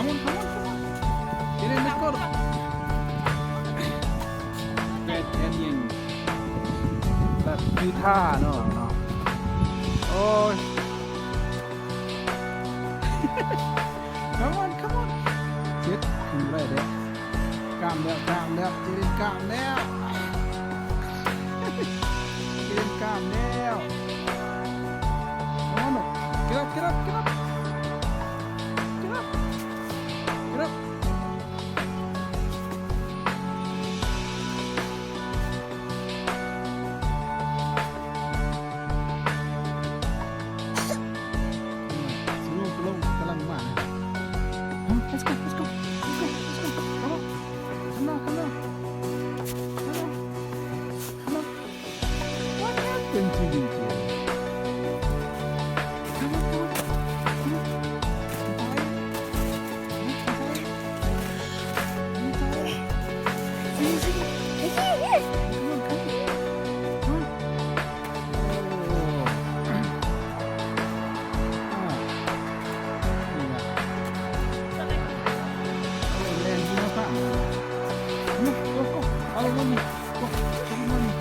Come on, come on, come on. Get in, let's go. Red Canyon แบบคือท่าเนาะโอ้ย Come on, come on. เจ็ดขึ้นไปเด้อกล้ามแล้วกล้ามแล้วเจริญกล้ามแล้วเจริญกล้ามแล้ว Come on, get up, get up, get up. Get up. Get up. Slow, slow, กำลังมาLet's go, let's go, let's go, let's go. Come on, come on, come on, come on, come on. What happened to you, dear? Come on, come on, come on. You tired? You tired? See, come on, come on. Come on. Follow mommy. Go, follow mommy.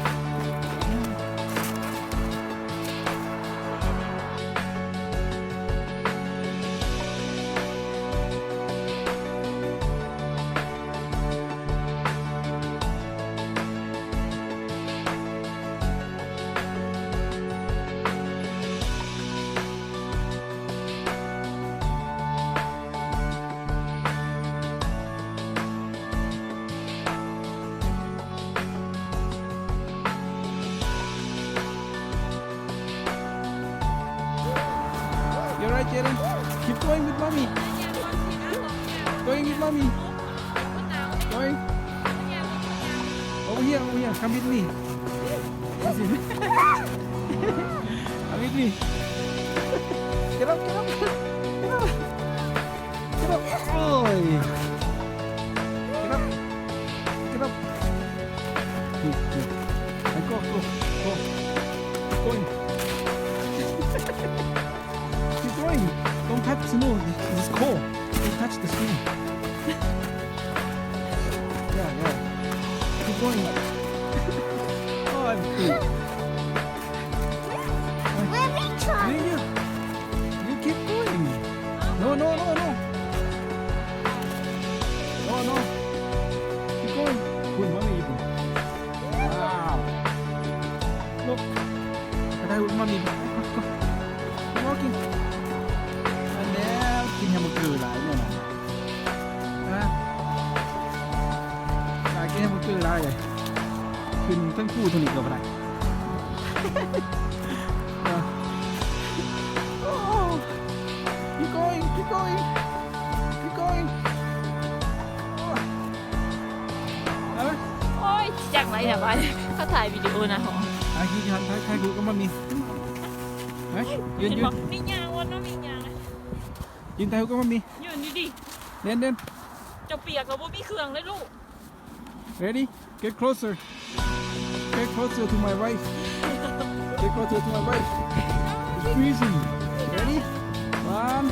You're right, Jaden. Keep going with mommy. Going with mommy. Going. Over here, over here. Come with me. Come with me. Get up, get up, get up. Get up. Oi. Get up. Get up. Go, go, go. Keep going. Keep going. Don't touch the snow. It's cold. Don't touch the snow. Yeah, yeah. Keep going. Oh, I'm cool. Where we try? You keep going. No, no, no, no. No, no. Keep going. Good mommy. Wow. Look. I got good mommy. Go. Keep walking. แล้วกินแฮมเบอร์เกอร์หลายเนี่ยนะกินแฮมเบอร์เกอร์หลายเลยขึ้นทั้งคู่ทั้งนี้ก็ได้ Keep going, keep going, keep going. โอ้ยจังไรเนี่ยบ้านเขาถ่ายวิดีโอนะหรอ ไอ้ที่ทำใครดูก็มามียืนยืน มียางวันน้องมียางนะ ยืนไทยก็มามี ยืนดิ เด่น จะเปียกกับว่ามีเครื่องเลยลูก Ready? Get closer. Get closer to my wife. Get closer to my wife. It's freezing. Ready? 1,